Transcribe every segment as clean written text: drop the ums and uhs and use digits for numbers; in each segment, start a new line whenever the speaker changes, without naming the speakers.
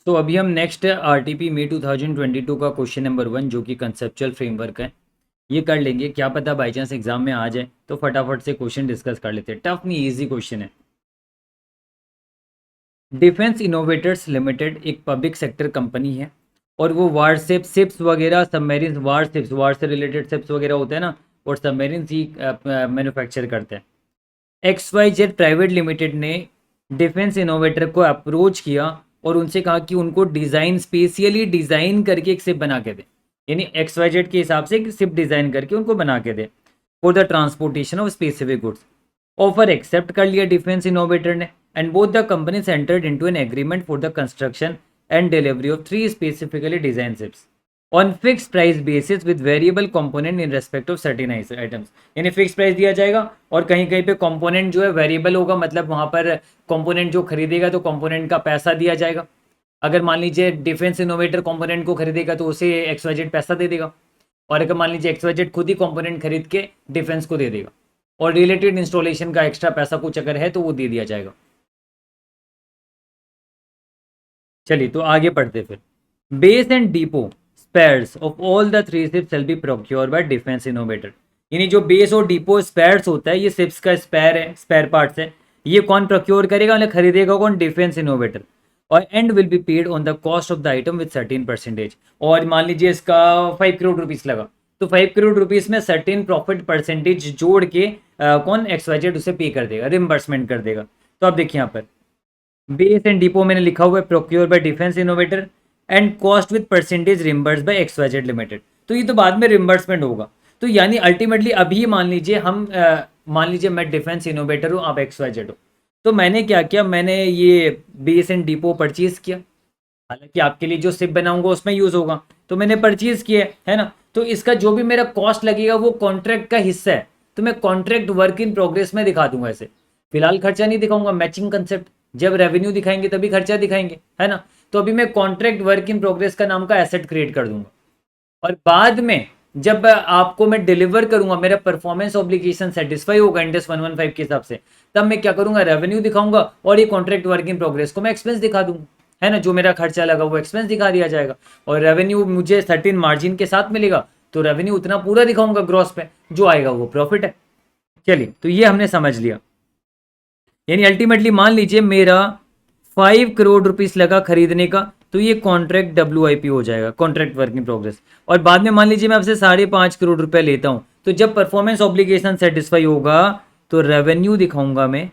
तो अभी हम नेक्स्ट आरटीपी मई 2022 का क्वेश्चन नंबर 1 जो कि कंसेप्चुअल फ्रेमवर्क है ये कर लेंगे। क्या पता बाई चांस एग्जाम में आ जाए तो फटाफट से क्वेश्चन डिस्कस कर लेते हैं। टफ नहीं, इजी क्वेश्चन है। डिफेंस इनोवेटर्स लिमिटेड एक पब्लिक सेक्टर कंपनी है और वो वारशिप शिप्स वगैरह सबमेरिन वारशिप्स वार से रिलेटेड शिप्स वगैरह होते हैं ना, और सबमेरिन ही मैन्युफैक्चर करते हैं। XYZ प्राइवेट लिमिटेड ने डिफेंस इनोवेटर को अप्रोच किया और उनसे कहा कि उनको डिज़ाइन स्पेशली डिज़ाइन करके एक शिप बना के दे, यानी XYZ के हिसाब से एक शिप डिज़ाइन करके उनको बना के दे for the transportation of specific goods. Offer accept कर लिया डिफेंस इनोवेटर ने and both the companies entered into an agreement for the construction and delivery of 3 specifically design ships on fix price basis with variable component in respect of certain items. यानी fix price दिया जाएगा और कहीं कहीं पे component जो है variable होगा, मतलब वहां पर कंपोनेंट जो खरीदेगा तो कंपोनेंट का पैसा दिया जाएगा। अगर मान लीजिए डिफेंस इनोवेटर कंपोनेंट को खरीदेगा तो उसे XYZ पैसा दे देगा, और अगर मान लीजिए XYZ खुद ही कंपोनेंट खरीद के डिफेंस को दे देगा, और रिलेटेड इंस्टॉलेशन का एक्स्ट्रा पैसा कुछ अगर है तो वो दे दिया जाएगा। चलिए तो आगे पढ़ते फिर। Base and depot spares of all the 3 ships will be procure by defence innovator. यानी जो बेस और डिपो स्पेयर्स होता है, ये शिप्स का स्पेयर है, स्पेयर पार्ट्स है, ये कौन प्रोक्योर करेगा, मतलब खरीदेगा कौन, डिफेंस इनोवेटर। और and will be paid on the cost of the item with 13%। और मान लीजिए इसका 5 करोड़ रुपीज लगा, तो 5 करोड़ रुपीज में सर्टेन प्रॉफिट परसेंटेज जोड़ के कौन XYZ उसे पे कर देगा, रिम्बर्समेंट कर देगा। तो अब देखिए यहाँ पर बेस एंड डिपो मैंने लिखा हुआ है procure by defence innovator and cost with percentage reimburse by XYZ limited. तो ये तो बाद में रिम्बर्समेंट होगा। तो यानी अल्टीमेटली अभी मान लीजिए हम मान लीजिए मैं डिफेंस इनोवेटर हूँ, आप XYZ हो, तो मैंने क्या किया, मैंने ये बेस एंड डिपो परचेज किया। हालांकि आपके लिए जो सिप बनाऊंगा उसमें यूज होगा, तो मैंने परचेज किया है ना। तो इसका जो भी मेरा कॉस्ट लगेगा वो कॉन्ट्रैक्ट का हिस्सा है, तो मैं कॉन्ट्रैक्ट वर्क इन प्रोग्रेस में दिखा दूंगा। ऐसे फिलहाल खर्चा नहीं दिखाऊंगा, मैचिंग कंसेप्ट, जब रेवेन्यू दिखाएंगे तभी खर्चा दिखाएंगे, है ना। तो अभी मैं कॉन्ट्रैक्ट वर्क इन प्रोग्रेस का नाम का एसेट क्रिएट कर दूंगा, और बाद में जब आपको मैं डिलीवर करूंगा, मेरा परफॉर्मेंस ऑब्लिगेशन सेटिस्फाई होगा इंडेक्स 115 के हिसाब से, तब मैं क्या करूंगा, रेवेन्यू दिखाऊंगा और ये कॉन्ट्रैक्ट वर्क इन प्रोग्रेस को मैं एक्सपेंस दिखा दूंगा, है ना। जो मेरा खर्चा लगा वो एक्सपेंस दिखा दिया जाएगा, और रेवेन्यू मुझे सर्टेन मार्जिन के साथ मिलेगा, तो रेवेन्यू उतना पूरा दिखाऊंगा ग्रॉस पे, जो आएगा वो प्रॉफिट है। चलिए तो ये हमने समझ लिया। यानी अल्टीमेटली मान लीजिए मेरा 5 करोड़ रुपीस लगा खरीदने का, तो ये कॉन्ट्रैक्ट WIP हो जाएगा, कॉन्ट्रैक्ट वर्क इन प्रोग्रेस। और बाद में मान लीजिए मैं आपसे 5.5 करोड़ रुपए लेता हूं, तो जब परफॉर्मेंस ऑब्लिगेशन सेटिस्फाई होगा तो रेवेन्यू दिखाऊंगा मैं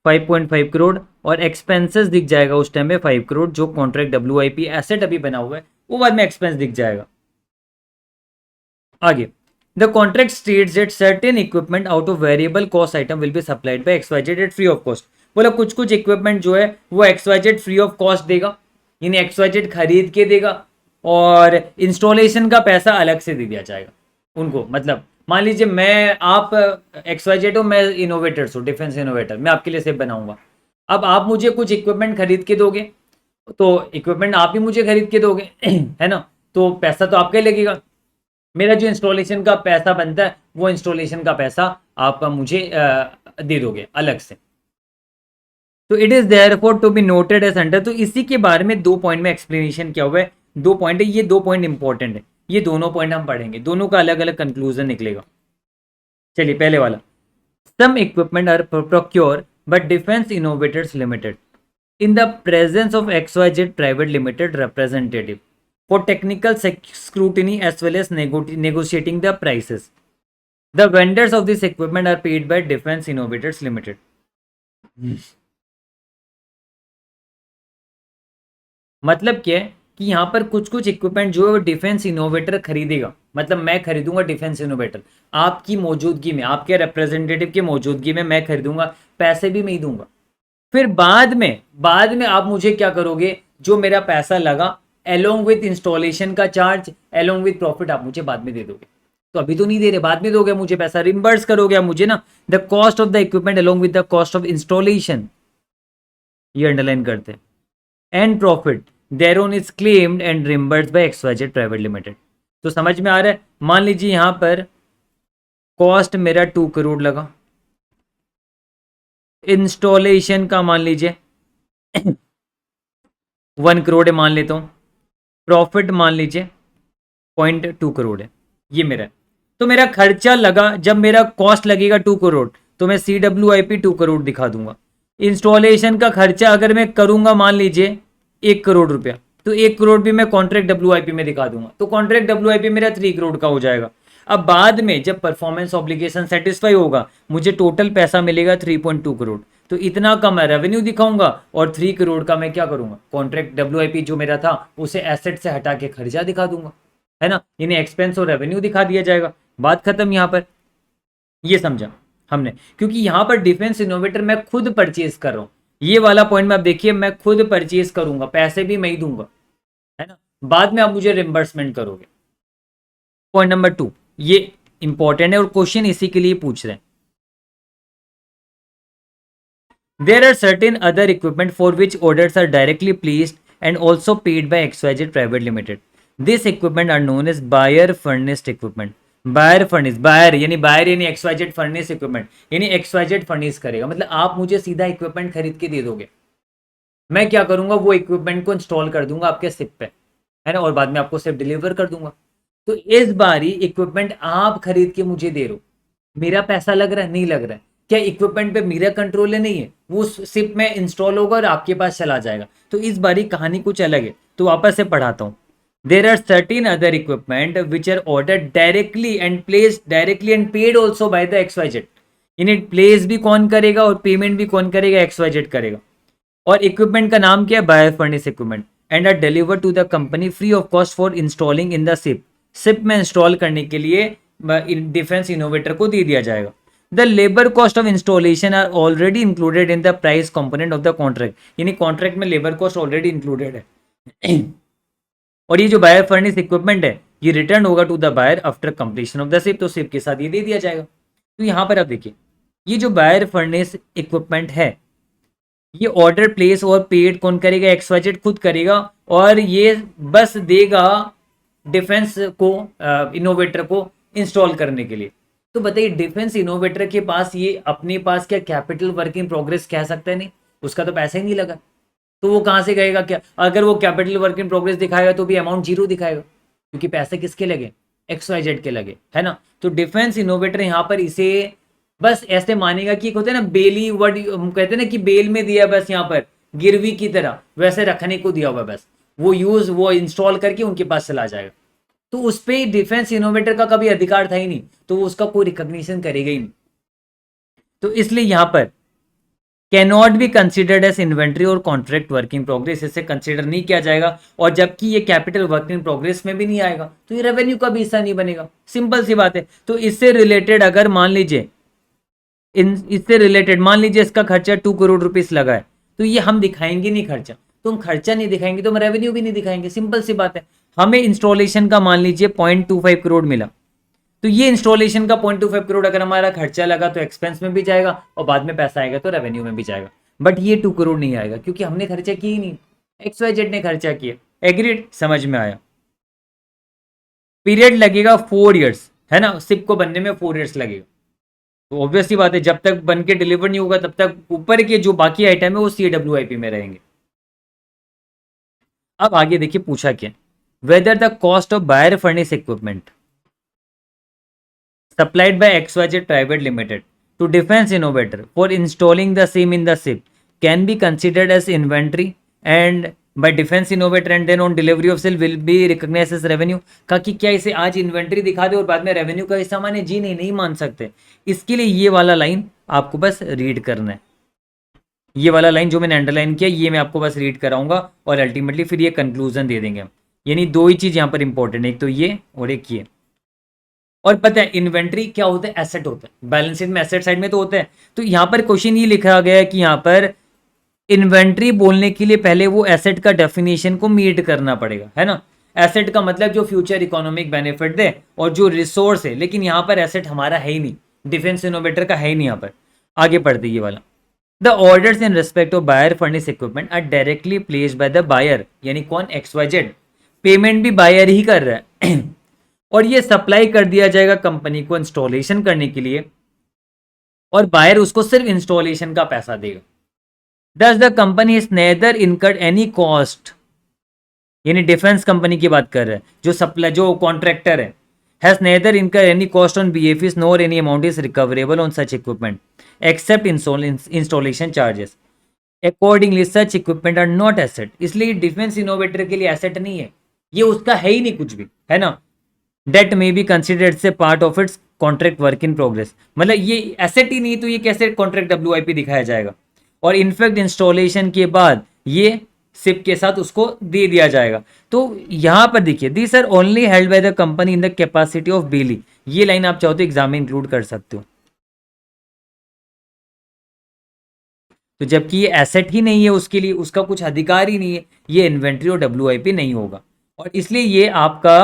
5.5 करोड़, और एक्सपेंसेस दिख जाएगा उस टाइम में 5 करोड़, जो कॉन्ट्रैक्ट WIP एसेट अभी बना हुआ है वो बाद में एक्सपेंस दिख जाएगा। आगे the contract states that certain equipment out of variable cost item will be supplied by XYZ at free of cost. बोला कुछ कुछ इक्विपमेंट जो है वो XYZ फ्री ऑफ कॉस्ट देगा, यानी XYZ खरीद के देगा, और इंस्टॉलेशन का पैसा अलग से दे दिया जाएगा उनको। मतलब मान लीजिए मैं आप XYZ हो, मैं इनोवेटर्स हूँ, डिफेंस इनोवेटर, मैं आपके लिए सेफ बनाऊंगा। अब आप मुझे कुछ इक्विपमेंट खरीद के दोगे, तो इक्विपमेंट आप ही मुझे खरीद के दोगे है ना, तो पैसा तो आपका ही लगेगा। मेरा जो इंस्टॉलेशन का पैसा बनता है वो इंस्टॉलेशन का पैसा आप मुझे दे दोगे अलग से। तो it is therefore to be noted as under. तो इसी के बारे में 2 पॉइंट में एक्सप्लेनेशन किया हुआ है, 2 पॉइंट है, ये 2 पॉइंट इंपॉर्टेंट है, ये दोनों पॉइंट हम पढ़ेंगे, दोनों का अलग अलग कंक्लूजन निकलेगा। चलिए पहले वाला, some equipment are procure but Defence Innovators Limited in the presence of XYZ Private Limited representative for technical scrutiny as well as negotiating the prices. The vendors of this equipment are paid by Defense Innovators Limited. मतलब क्या है कि यहाँ पर कुछ कुछ equipment जो है वो डिफेंस इनोवेटर खरीदेगा, मतलब मैं खरीदूंगा डिफेंस इनोवेटर आपकी मौजूदगी में, आपके रिप्रेजेंटेटिव की मौजूदगी में मैं खरीदूंगा, पैसे भी मैं ही दूंगा। फिर बाद में आप मुझे क्या करोगे, जो मेरा पैसा लगा एलोंग विथ इंस्टॉलेशन का चार्ज एलोंग विथ प्रॉफिट आप मुझे बाद में दे दोगे। तो अभी तो नहीं दे रहे, बाद में दोगे मुझे पैसा, रिम्बर्स करोगे आप मुझे ना। The cost of the equipment along with the cost of installation, ये अंडरलाइन करते हैं, and profit thereon is claimed and reimbursed by XYZ private limited. तो समझ में आ रहा है। मान लीजिए यहां पर कॉस्ट मेरा 2 करोड़ लगा, इंस्टॉलेशन का मान लीजिए 1 करोड़ है मान लेता हूँ, प्रॉफिट मान लीजिए 0.2 करोड़ है, ये मेरा है। तो मेरा खर्चा लगा, जब मेरा कॉस्ट लगेगा 2 करोड़, तो मैं CWIP 2 करोड़ दिखा दूंगा। इंस्टॉलेशन का खर्चा अगर मैं करूंगा मान लीजिए 1 करोड़ रुपया, तो 1 करोड़ भी मैं कॉन्ट्रैक्ट WIP में दिखा दूंगा, तो कॉन्ट्रैक्ट WIP मेरा 3 करोड़ का हो जाएगा। अब बाद में जब परफॉर्मेंस ऑब्लिगेशन सेटिस्फाई होगा, मुझे टोटल पैसा मिलेगा 3.2 करोड़। तो इतना का मैं रेवेन्यू दिखाऊंगा और 3 करोड़ का मैं क्या करूंगा, कॉन्ट्रैक्ट WIP जो मेरा था उसे एसेट से हटा के खर्चा दिखा दूंगा, है ना। इन्हें एक्सपेंस और रेवेन्यू दिखा दिया जाएगा, बात खत्म यहाँ पर। ये समझा हमने, क्योंकि यहाँ पर डिफेंस इनोवेटर मैं खुद परचेज कर रहा हूँ। ये वाला पॉइंट में आप देखिए, मैं खुद परचेज करूंगा, पैसे भी मैं ही दूंगा, है ना। बाद में आप मुझे रिम्बर्समेंट करोगे। पॉइंट नंबर 2, ये इंपॉर्टेंट है और क्वेश्चन इसी के लिए पूछ रहे हैं। There are certain other equipment for which orders are directly placed and also paid by XYZ private limited. This equipment are known as buyer furnished equipment. Buyer furnish, buyer यानी XYZ furnish equipment, यानी XYZ furnish करेगा, मतलब आप मुझे सीधा equipment खरीद के दे दोगे, मैं क्या करूंगा, वो इक्विपमेंट को इंस्टॉल कर दूंगा आपके सिप पे, है ना, और बाद में आपको सिप डिलीवर कर दूंगा। तो इस बारी इक्विपमेंट आप खरीद के मुझे दे रहे हो, मेरा पैसा लग रहा है, नहीं लग रहा है, क्या इक्विपमेंट पे मेरा कंट्रोल है, नहीं है, वो सिप में इंस्टॉल होगा और आपके पास चला जाएगा। तो इस बारी कहानी कुछ अलग है, तो वापस से पढ़ाता हूँ। There are certain other equipment which are order directly and place directly and paid also by the XYZ। इन्हें प्लेस भी कौन करेगा और पेमेंट भी कौन करेगा, XYZ करेगा। और इक्विपमेंट का नाम क्या है, buyer furnish equipment, and are deliver to the company free of cost for installing in the ship. Ship में इंस्टॉल करने के लिए डिफेंस इनोवेटर को दे दिया जाएगा। The labour cost of installation are already included in the price component of the contract, यानी contract में लेबर कॉस्ट ऑलरेडी इंक्लूडेड है। और ये जो बायर फर्निश इक्विपमेंट है, ये रिटर्न होगा to the buyer after completion of the ship, तो सिप के साथ ये दे दिया जाएगा। तो यहां पर आप देखिए, ये जो बायर फर्निश इक्विपमेंट है, ये ऑर्डर प्लेस और पेड कौन करेगा, XYZ खुद करेगा, और ये बस देगा डिफेंस को, इनोवेटर को इंस्टॉल करने के लिए। तो बताइए, डिफेंस इनोवेटर के पास ये अपने पास क्या कैपिटल वर्क इन प्रोग्रेस कह सकता है, नहीं, उसका तो पैसा ही नहीं लगा, तो वो कहाँ से गएगा, क्या अगर वो कैपिटल वर्क इन प्रोग्रेस दिखाएगा तो भी अमाउंट जीरो दिखाएगा, क्योंकि पैसे किसके लगे, XYZ के लगे, है ना। तो डिफेंस इनोवेटर यहाँ पर इसे बस ऐसे मानेगा कि एक होता है ना बेली, वर्ड हम कहते हैं ना कि बेल में दिया, बस यहाँ पर गिरवी की तरह वैसे रखने को दिया हुआ, बस वो इंस्टॉल करके उनके पास चला जाएगा। तो उस पर डिफेंस इनोवेटर का कभी अधिकार था ही नहीं, तो वो उसका कोई रिकॉग्निशन करेगा ही नहीं। तो इसलिए यहां पर can not be considered as inventory और कॉन्ट्रैक्ट वर्किंग प्रोग्रेस, इसे कंसिडर नहीं किया जाएगा। और जबकि ये कैपिटल वर्किंग प्रोग्रेस में भी नहीं आएगा, तो ये रेवेन्यू का भी हिस्सा नहीं बनेगा, सिंपल सी बात है। तो इससे रिलेटेड अगर मान लीजिए, इससे रिलेटेड मान लीजिए इसका खर्चा 2 करोड़ रुपीस लगा है, तो ये हम दिखाएंगे नहीं खर्चा, तो हम खर्चा नहीं दिखाएंगे तो हम रेवेन्यू भी नहीं दिखाएंगे, सिंपल सी बात है। हमें इंस्टॉलेशन का मान लीजिए 0.25 करोड़ मिला, तो ये इंस्टॉलेशन का 0.25 करोड़ अगर हमारा खर्चा लगा तो एक्सपेंस में भी जाएगा, और बाद में पैसा आएगा तो रेवेन्यू में भी जाएगा। बट ये 2 करोड़ नहीं आएगा, क्योंकि हमने खर्चा किया ही नहीं, XYZ ने खर्चा किया। एग्रीड, समझ में आया। पीरियड लगेगा 4 ईयर्स, है ना, सिप को बनने में 4 ईयर्स लगेगा। तो ऑब्वियस सी बात है, जब तक बन के डिलीवर नहीं होगा तब तक ऊपर के जो बाकी आइटम है वो CWIP में रहेंगे। अब आगे देखिए पूछा क्या, whether the cost of buyer furnish equipment supplied by XYZ Private Limited to Defense Innovator for installing the same in the ship can be considered as inventory and by Defense Innovator and then on delivery of sale will be recognized as revenue। का कि क्या इसे आज inventory दिखा दे और बाद में revenue का हिस्सा माने, जी नहीं, नहीं मान सकते। इसके लिए ये वाला लाइन आपको बस रीड करना है, ये वाला लाइन जो मैंने अंडरलाइन किया ये मैं आपको बस रीड कराऊंगा और अल्टीमेटली फिर ये कंक्लूजन दे देंगे हम। यानी दो ही चीज यहाँ पर इंपॉर्टेंट है, एक तो ये और एक ये। और पता है इन्वेंट्री क्या होता है, एसेट होता है, बैलेंस शीट में एसेट साइड में तो होता है। तो यहाँ पर क्वेश्चन ये लिखा गया है कि यहाँ पर इन्वेंट्री बोलने के लिए पहले वो एसेट का डेफिनेशन को मीट करना पड़ेगा, है ना। एसेट का मतलब जो फ्यूचर इकोनॉमिक बेनिफिट दे और जो रिसोर्स है, लेकिन यहाँ पर एसेट हमारा है ही नहीं, डिफेंस इनोवेटर का है ही नहीं। यहाँ पर आगे पढ़ते ये वाला, the orders in respect of buyer furnish equipment are directly placed by the buyer, यानी कौन, XYZ। पेमेंट भी बायर ही कर रहा है और ये सप्लाई कर दिया जाएगा कंपनी को इंस्टॉलेशन करने के लिए, और बायर उसको सिर्फ इंस्टॉलेशन का पैसा देगा। Thus the company is neither incurred any cost यानी डिफेंस कंपनी की बात कर रहे हैं, जो सप्लाई जो कॉन्ट्रैक्टर है, has neither incur any cost on BFS nor any amount is recoverable on such equipment except installation charges accordingly such equipment are not asset. इसलिए डिफेंस इनोवेटर के लिए एसेट नहीं है, ये उसका है ही नहीं कुछ भी, है ना। डेट मे बी कंसिडर्ड से part of its contract work in progress, मतलब ये एसेट ही नहीं तो ये कैसे कॉन्ट्रैक्ट डब्ल्यूआईपी दिखाया जाएगा। और इनफैक्ट इंस्टॉलेशन के बाद ये सिप के साथ उसको दे दिया जाएगा। तो यहां पर देखिए, this are only held by the company in the capacity of bailee, ये लाइन आप चाहो तो एग्जाम में इंक्लूड कर सकते हो। तो जबकि ये एसेट ही नहीं है, उसके लिए उसका कुछ अधिकार ही नहीं है, ये इन्वेंट्री और डब्ल्यूआईपी नहीं होगा। और इसलिए ये आपका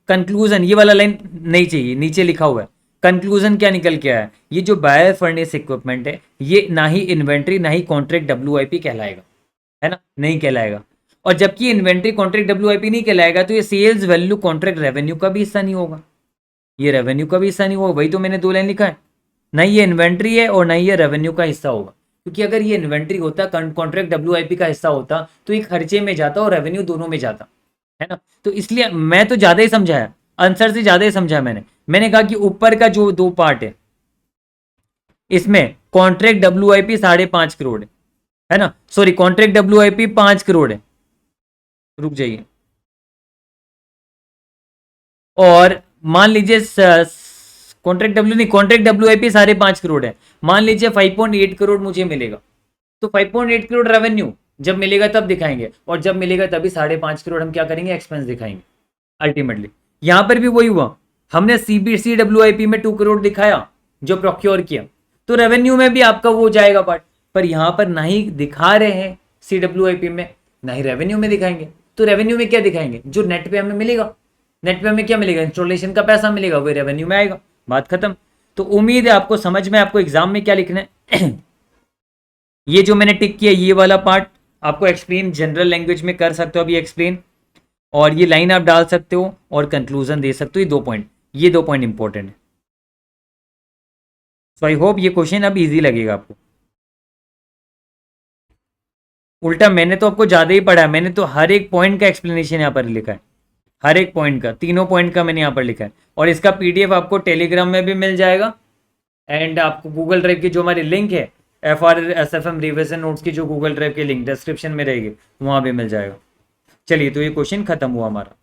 कंक्लूजन, ये वाला लाइन नहीं चाहिए, नीचे लिखा हुआ है कंक्लूजन क्या निकल के आया, ये जो बायर फर्नेस इक्विपमेंट है ये ना ही इन्वेंट्री ना ही कॉन्ट्रैक्ट डब्ल्यूआईपी कहलाएगा, है ना, नहीं कहलाएगा। और जबकि इन्वेंट्री कॉन्ट्रैक्ट डब्ल्यूआईपी नहीं कहलाएगा तो ये सेल्स वैल्यू कॉन्ट्रैक्ट रेवेन्यू का भी हिस्सा नहीं होगा, ये रेवेन्यू का भी हिस्सा नहीं होगा। वही तो मैंने 2 लाइन लिखा है, नहीं ये इन्वेंट्री है और नहीं ये रेवेन्यू का हिस्सा होगा। क्योंकि अगर ये इन्वेंट्री होता, कॉन्ट्रैक्ट डब्ल्यूआईपी का हिस्सा होता, तो ये खर्चे में जाता और रेवेन्यू दोनों में जाता, है ना। तो इसलिए मैं तो ज्यादा ही समझाया, आंसर से ज्यादा ही समझाया मैंने कहा कि ऊपर का जो 2 पार्ट है इसमें कॉन्ट्रैक्ट डब्ल्यूआईपी 5.5 करोड़ है ना, सॉरी कॉन्ट्रैक्ट डब्ल्यूआईपी 5 करोड़ है, रुक जाइए। और मान लीजिए कॉन्ट्रैक्ट डब्ल्यू नहीं, कॉन्ट्रैक्ट डब्ल्यूआईपी 5.5 करोड़ है, मान लीजिए 5.8 करोड़ मुझे मिलेगा, तो 5.8 करोड़ रेवेन्यू जब मिलेगा तब दिखाएंगे, और जब मिलेगा तभी 5.5 करोड़ हम क्या करेंगे, एक्सपेंस दिखाएंगे अल्टीमेटली। यहां पर भी वही हुआ, हमने सीबीसी डब्ल्यूआईपी में 2 करोड़ दिखाया जो प्रोक्योर किया, तो रेवेन्यू में भी आपका वो जाएगा पार्ट। पर यहां पर ना ही दिखा रहे हैं सीडब्ल्यूआईपी में, ना ही रेवेन्यू में दिखाएंगे। तो रेवेन्यू में क्या दिखाएंगे, जो नेट पे हमें मिलेगा, नेट पे हमें क्या मिलेगा, इंस्टॉलेशन का पैसा मिलेगा, वो रेवेन्यू में आएगा, बात खत्म। तो उम्मीद है आपको समझ में, आपको एग्जाम में क्या लिखना है ये जो मैंने टिक किया ये वाला पार्ट आपको एक्सप्लेन जनरल लैंग्वेज में कर सकते हो अभी एक्सप्लेन, और ये लाइन आप डाल सकते हो और कंक्लूजन दे सकते हो। ये 2 पॉइंट इंपॉर्टेंट है। सो आई होप ये क्वेश्चन अब इजी लगेगा आपको। उल्टा मैंने तो आपको ज्यादा ही पढ़ा है, मैंने तो हर एक पॉइंट का एक्सप्लेनेशन यहाँ पर लिखा है, हर एक पॉइंट का, 3 पॉइंट का मैंने यहाँ पर लिखा है। और इसका पीडीएफ आपको टेलीग्राम में भी मिल जाएगा, एंड आपको गूगल ड्राइव की जो हमारी लिंक है FRSFM रिविजन नोट्स की जो गूगल ड्राइव की लिंक डिस्क्रिप्शन में रहेगी, वहां भी मिल जाएगा। चलिए, तो ये क्वेश्चन खत्म हुआ हमारा।